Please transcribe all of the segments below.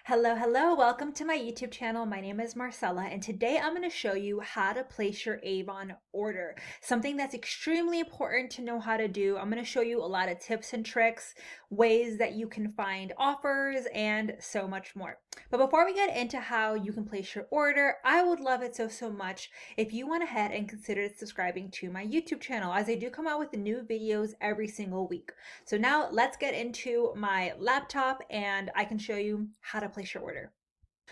Hello, welcome to my YouTube channel. My name is Marcella, and today I'm going to show you how to place your Avon order. Something that's extremely important to know how to do. I'm going to show you a lot of tips and tricks, ways that you can find offers, and so much more. But before we get into how you can place your order, I would love it so much if you went ahead and considered subscribing to my YouTube channel, as I do come out with new videos every single week. So now let's get into my laptop and I can show you how to place your order.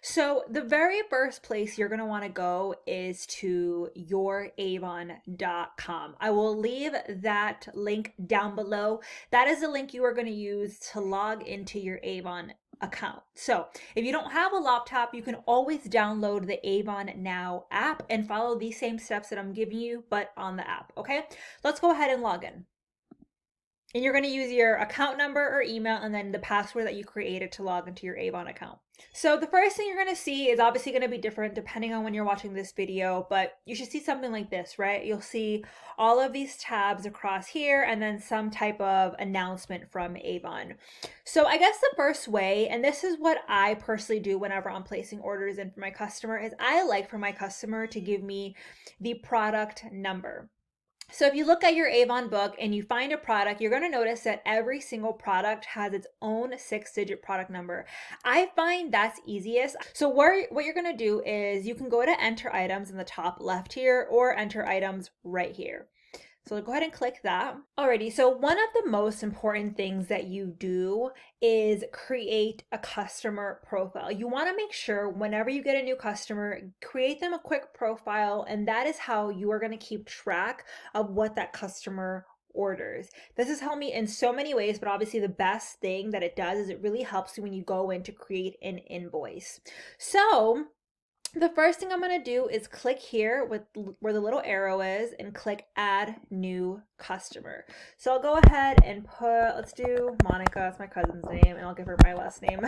So the very first place you're going to want to go is to youravon.com. I will leave that link down below. That is the link you are going to use to log into your Avon account. So if you don't have a laptop, you can always download the Avon Now app and follow these same steps that I'm giving you, but on the app. Okay, let's go ahead and log in. And you're going to use your account number or email and then the password that you created to log into your Avon account. So the first thing you're going to see is obviously going to be different depending on when you're watching this video, but you should see something like this, right? You'll see all of these tabs across here and then some type of announcement from Avon. So I guess the first way, and this is what I personally do whenever I'm placing orders in for my customer, is I like for my customer to give me the product number. So if you look at your Avon book and you find a product, you're going to notice that every single product has its own 6-digit product number. I find that's easiest. So what you're going to do is you can go to enter items in the top left here or enter items right here. So go ahead and click that. Alrighty, so one of the most important things that you do is create a customer profile. You want to make sure whenever you get a new customer, create them a quick profile, and that is how you are going to keep track of what that customer orders. This has helped me in so many ways, but obviously the best thing that it does is it really helps you when you go in to create an invoice. So the first thing I'm going to do is click here with where the little arrow is and click add new customer. So I'll go ahead and let's do Monica, it's my cousin's name, and I'll give her my last name,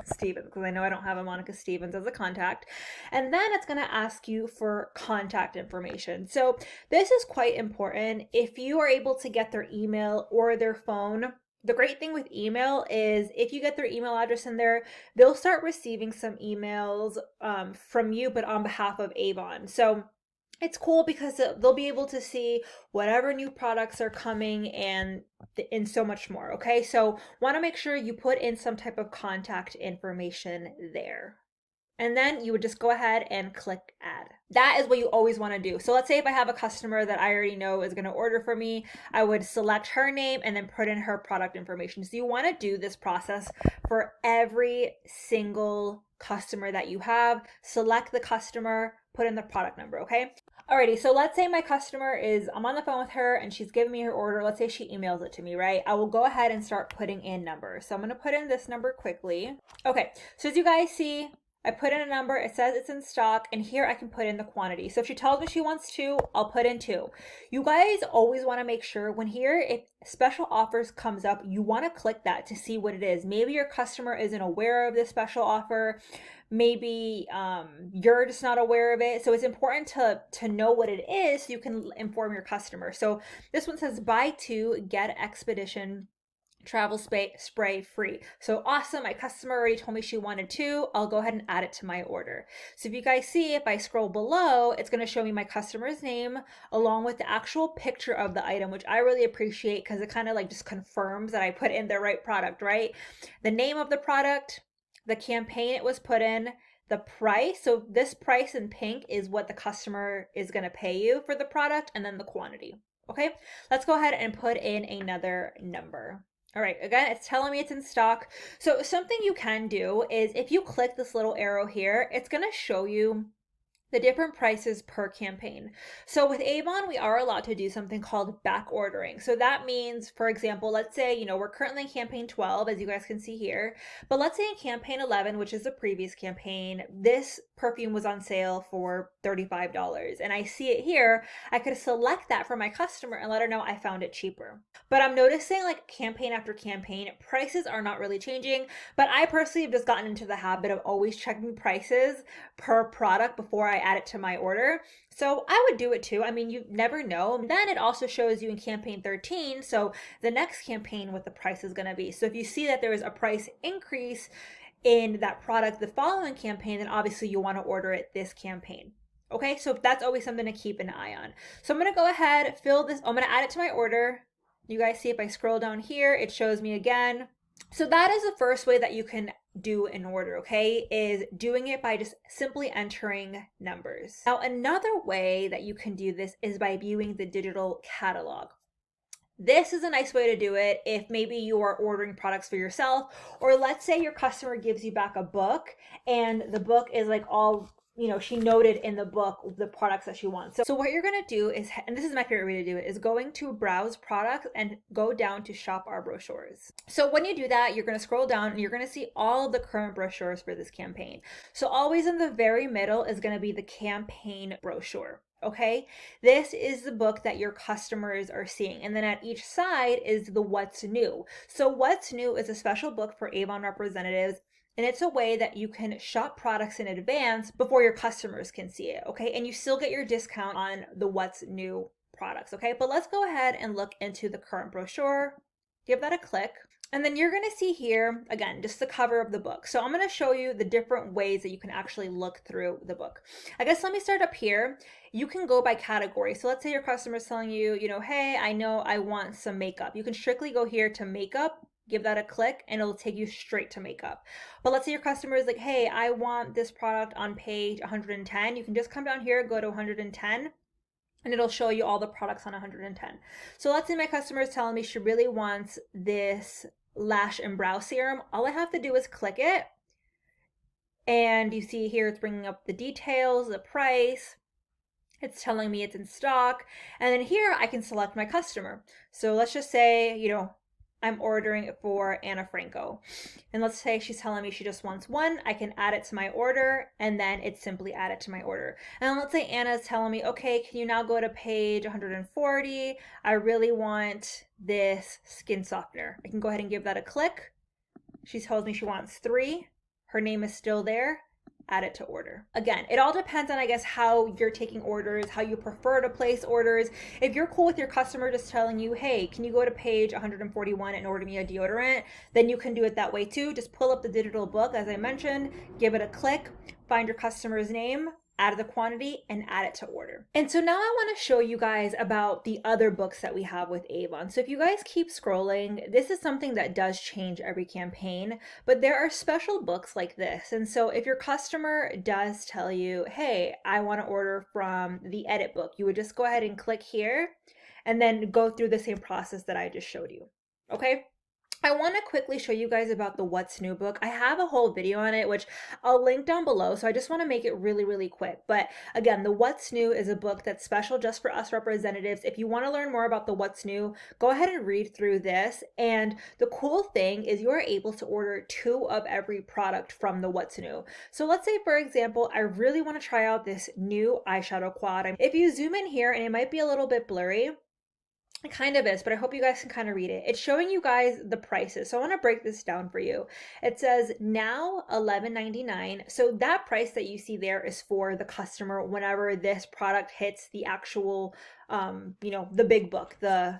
Stevens, because I know I don't have a Monica Stevens as a contact. And then it's going to ask you for contact information. So this is quite important. If you are able to get their email or their phone, the great thing with email is if you get their email address in there, they'll start receiving some emails from you, but on behalf of Avon. So it's cool because they'll be able to see whatever new products are coming and so much more. Okay, so want to make sure you put in some type of contact information there. And then you would just go ahead and click add. That is what you always want to do. So let's say if I have a customer that I already know is going to order for me, I would select her name and then put in her product information. So you want to do this process for every single customer that you have. Select the customer, put in the product number, okay? Alrighty, so let's say my customer I'm on the phone with her and she's giving me her order. Let's say she emails it to me, right? I will go ahead and start putting in numbers. So I'm going to put in this number quickly. Okay, so as you guys see, I put in a number, it says it's in stock, and here I can put in the quantity. So if she tells me she wants 2, I'll put in 2. You guys always want to make sure if special offers comes up, you want to click that to see what it is. Maybe your customer isn't aware of this special offer. Maybe you're just not aware of it. So it's important to know what it is so you can inform your customer. So this one says buy 2, get expedition travel spray free. So awesome. My customer already told me she wanted 2. I'll go ahead and add it to my order. So if you guys see, if I scroll below, it's going to show me my customer's name along with the actual picture of the item, which I really appreciate because it kind of like just confirms that I put in the right product, right? The name of the product, the campaign it was put in, the price. So this price in pink is what the customer is going to pay you for the product, and then the quantity. Okay, let's go ahead and put in another number. All right, again, it's telling me it's in stock. So something you can do is if you click this little arrow here, it's going to show you the different prices per campaign. So with Avon, we are allowed to do something called back ordering. So that means, for example, let's say, we're currently in campaign 12, as you guys can see here, but let's say in campaign 11, which is the previous campaign, this perfume was on sale for $35 and I see it here. I could select that for my customer and let her know I found it cheaper. But I'm noticing like campaign after campaign, prices are not really changing, but I personally have just gotten into the habit of always checking prices per product before I add it to my order. So I would do it too. I mean, you never know. Then it also shows you in campaign 13, so the next campaign what the price is going to be. So if you see that there is a price increase in that product the following campaign, then obviously you want to order it this campaign. Okay, so that's always something to keep an eye on. So I'm going to go ahead, fill this, I'm going to add it to my order. You guys see if I scroll down here, it shows me again. So that is the first way that you can do an order, okay, is doing it by just simply entering numbers. Now, another way that you can do this is by viewing the digital catalog. This is a nice way to do it if maybe you are ordering products for yourself, or let's say your customer gives you back a book and the book is like all, she noted in the book the products that she wants. So what you're going to do is, and this is my favorite way to do it, is going to browse products and go down to shop our brochures. So when you do that, you're going to scroll down and you're going to see all of the current brochures for this campaign. So always in the very middle is going to be the campaign brochure. Okay, this is the book that your customers are seeing. And then at each side is the What's New. So What's New is a special book for Avon representatives, and it's a way that you can shop products in advance before your customers can see it. Okay, and you still get your discount on the What's New products. Okay, but let's go ahead and look into the current brochure. Give that a click. And then you're going to see here, again, just the cover of the book. So I'm going to show you the different ways that you can actually look through the book. I guess let me start up here. You can go by category. So let's say your customer is telling you, hey, I know I want some makeup. You can strictly go here to makeup, give that a click, and it'll take you straight to makeup. But let's say your customer is like, hey, I want this product on page 110. You can just come down here, go to 110. And it'll show you all the products on 110. So let's say my customer is telling me she really wants this lash and brow serum. All I have to do is click it. And you see here it's bringing up the details, the price. It's telling me it's in stock. And then here I can select my customer. So let's just say, I'm ordering it for Anna Franco. And let's say she's telling me she just wants one. I can add it to my order, and then it's simply added to my order. And let's say Anna's telling me, okay, can you now go to page 140? I really want this skin softener. I can go ahead and give that a click. She tells me she wants 3. Her name is still there. Add it to order. Again, it all depends on, I guess, how you're taking orders, how you prefer to place orders. If you're cool with your customer just telling you, hey, can you go to page 141 and order me a deodorant, then you can do it that way too. Just pull up the digital book, as I mentioned, give it a click, find your customer's name, add the quantity, and add it to order. And so now I want to show you guys about the other books that we have with Avon. So if you guys keep scrolling, this is something that does change every campaign, but there are special books like this. And so if your customer does tell you, hey, I want to order from the edit book, you would just go ahead and click here and then go through the same process that I just showed you. Okay? I want to quickly show you guys about the What's New book. I have a whole video on it, which I'll link down below. So I just want to make it really, really quick. But again, the What's New is a book that's special just for us representatives. If you want to learn more about the What's New, go ahead and read through this. And the cool thing is you are able to order 2 of every product from the What's New. So let's say, for example, I really want to try out this new eyeshadow quad. If you zoom in here, and it might be a little bit blurry, it kind of is, but I hope you guys can kind of read it. It's showing you guys the prices. So I want to break this down for you. It says now $11.99. So that price that you see there is for the customer whenever this product hits the actual the big book, the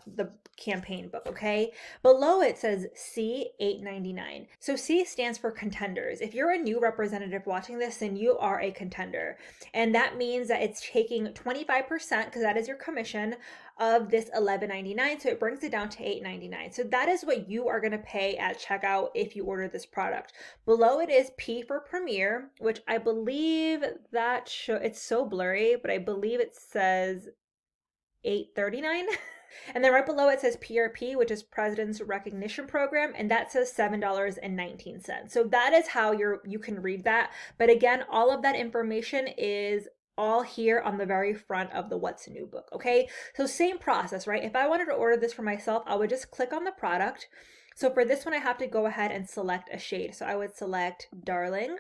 campaign book, okay? Below it says C $8.99. So C stands for contenders. If you're a new representative watching this, then you are a contender. And that means that it's taking 25%, because that is your commission, of this $11.99. So it brings it down to $8.99. So that is what you are going to pay at checkout if you order this product. Below it is P for Premier, which I believe that it's so blurry, but I believe it says $8.39. And then right below it says PRP, which is President's Recognition Program, and that says $7.19. So that is how you can read that. But again, all of that information is all here on the very front of the What's New book, okay? So same process, right? If I wanted to order this for myself, I would just click on the product. So for this one, I have to go ahead and select a shade. So I would select Darling.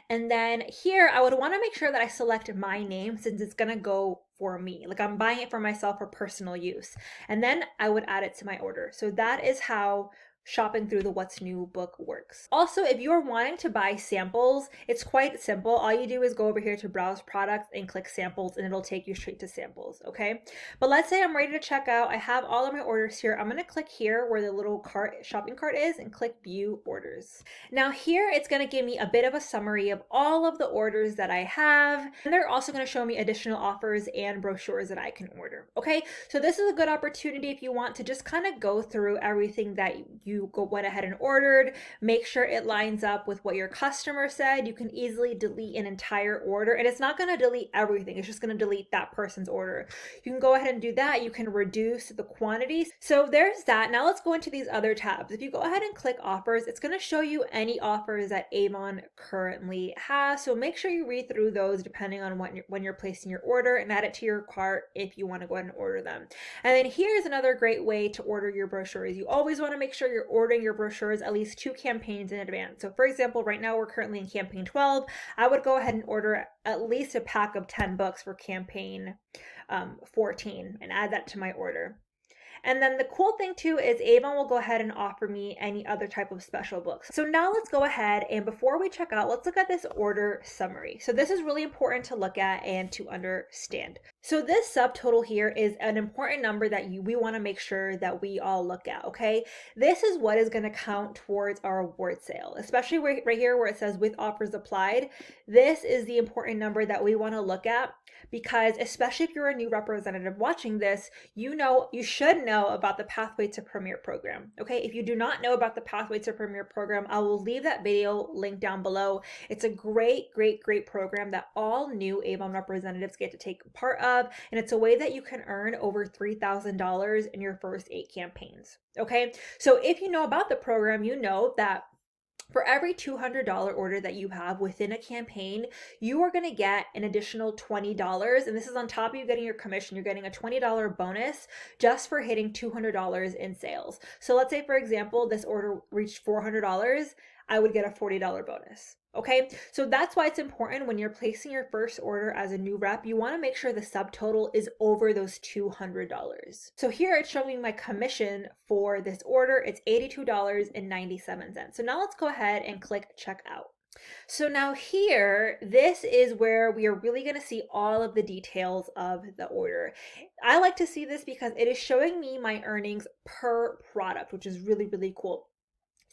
And then here, I would want to make sure that I select my name, since it's going to go for me. Like I'm buying it for myself for personal use. And then I would add it to my order. So that is how shopping through the What's New book works. Also, if you're wanting to buy samples, it's quite simple. All you do is go over here to browse products and click samples, and it'll take you straight to samples, okay? But let's say I'm ready to check out. I have all of my orders here. I'm gonna click here where the little shopping cart is and click view orders. Now here it's gonna give me a bit of a summary of all of the orders that I have. And they're also gonna show me additional offers and brochures that I can order, okay? So this is a good opportunity if you want to just kind of go through everything that you went ahead and ordered, make sure it lines up with what your customer said. You can easily delete an entire order, and it's not going to delete everything. It's just going to delete that person's order. You can go ahead and do that. You can reduce the quantities. So there's that. Now let's go into these other tabs. If you go ahead and click offers, it's going to show you any offers that Avon currently has. So make sure you read through those depending on when you're placing your order, and add it to your cart if you want to go ahead and order them. And then here's another great way to order your brochures. You always want to make sure you're ordering your brochures at least 2 campaigns in advance. So for example, right now we're currently in campaign 12. I would go ahead and order at least a pack of 10 books for campaign 14 and add that to my order. And then the cool thing too is Avon will go ahead and offer me any other type of special books. So now let's go ahead, and before we check out, let's look at this order summary. So this is really important to look at and to understand. So this subtotal here is an important number that we want to make sure that we all look at, okay? This is what is going to count towards our award sale, especially right here where it says with offers applied. This is the important number that we want to look at, because especially if you're a new representative watching this, you should know about the Pathway to Premier program, okay? If you do not know about the Pathway to Premier program, I will leave that video link down below. It's a great program that all new Avon representatives get to take part of, and it's a way that you can earn over $3,000 in your first 8 campaigns, okay? So if you know about the program, you know that for every $200 order that you have within a campaign, you are going to get an additional $20. And this is on top of you getting your commission. You're getting a $20 bonus just for hitting $200 in sales. So let's say, for example, this order reached $400. I would get a $40 bonus. Okay, so that's why it's important when you're placing your first order as a new rep, you want to make sure the subtotal is over those $200. So here it's showing my commission for this order. It's $82.97. So now let's go ahead and click check out. So now here, this is where we are really going to see all of the details of the order. I like to see this because it is showing me my earnings per product, which is really cool.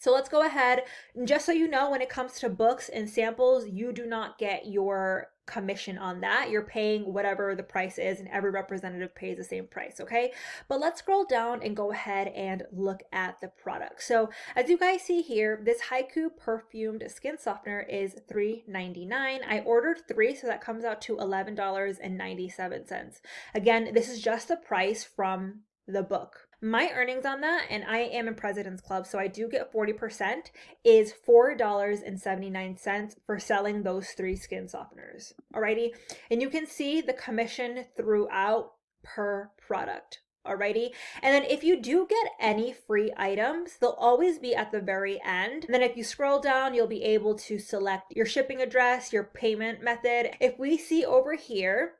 So let's go ahead, just so you know, when it comes to books and samples, you do not get your commission on that. You're paying whatever the price is, and every representative pays the same price, okay? But let's scroll down and go ahead and look at the product. So as you guys see here, this Haiku perfumed skin softener is $3.99. I ordered 3, so that comes out to $11.97. Again, this is just the price from the book. My earnings on that, and I am in President's Club, so I do get 40%, is $4.79 for selling those 3 skin softeners. Alrighty, and you can see the commission throughout per product. Alrighty, and then if you do get any free items, they'll always be at the very end. And then if you scroll down, you'll be able to select your shipping address, your payment method. If we see over here,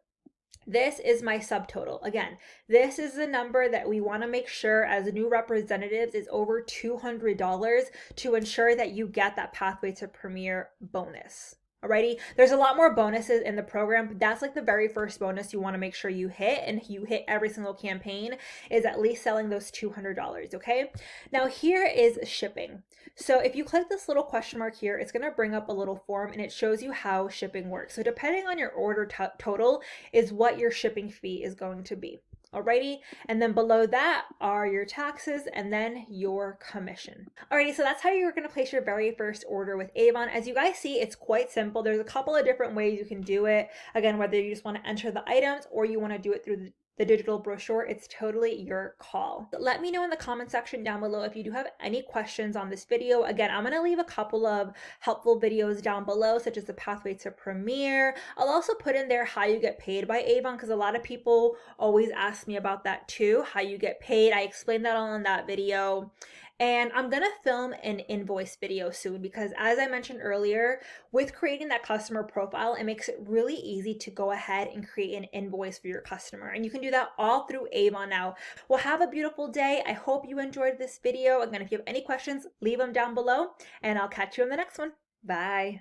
this is my subtotal. Again, this is the number that we want to make sure as new representatives is over $200 to ensure that you get that Pathway to Premier bonus. Alrighty, there's a lot more bonuses in the program, but that's like the very first bonus you want to make sure you hit, and you hit every single campaign, is at least selling those $200, okay? Now here is shipping. So if you click this little question mark here, it's going to bring up a little form, and it shows you how shipping works. So depending on your order total is what your shipping fee is going to be. Alrighty, and then below that are your taxes and then your commission. Alrighty, so that's how you're going to place your very first order with Avon. As you guys see, it's quite simple. There's a couple of different ways you can do it. Again, whether you just want to enter the items or you want to do it through the digital brochure, it's totally your call. Let me know in the comment section down below if you do have any questions on this video. Again, I'm going to leave a couple of helpful videos down below, such as the Pathway to Premier. I'll also put in there how you get paid by Avon, because a lot of people always ask me about that too, how you get paid. I explained that all in that video. And I'm gonna film an invoice video soon because, as I mentioned earlier, with creating that customer profile, it makes it really easy to go ahead and create an invoice for your customer. And you can do that all through Avon now. Well, have a beautiful day. I hope you enjoyed this video. Again, if you have any questions, leave them down below, and I'll catch you in the next one. Bye.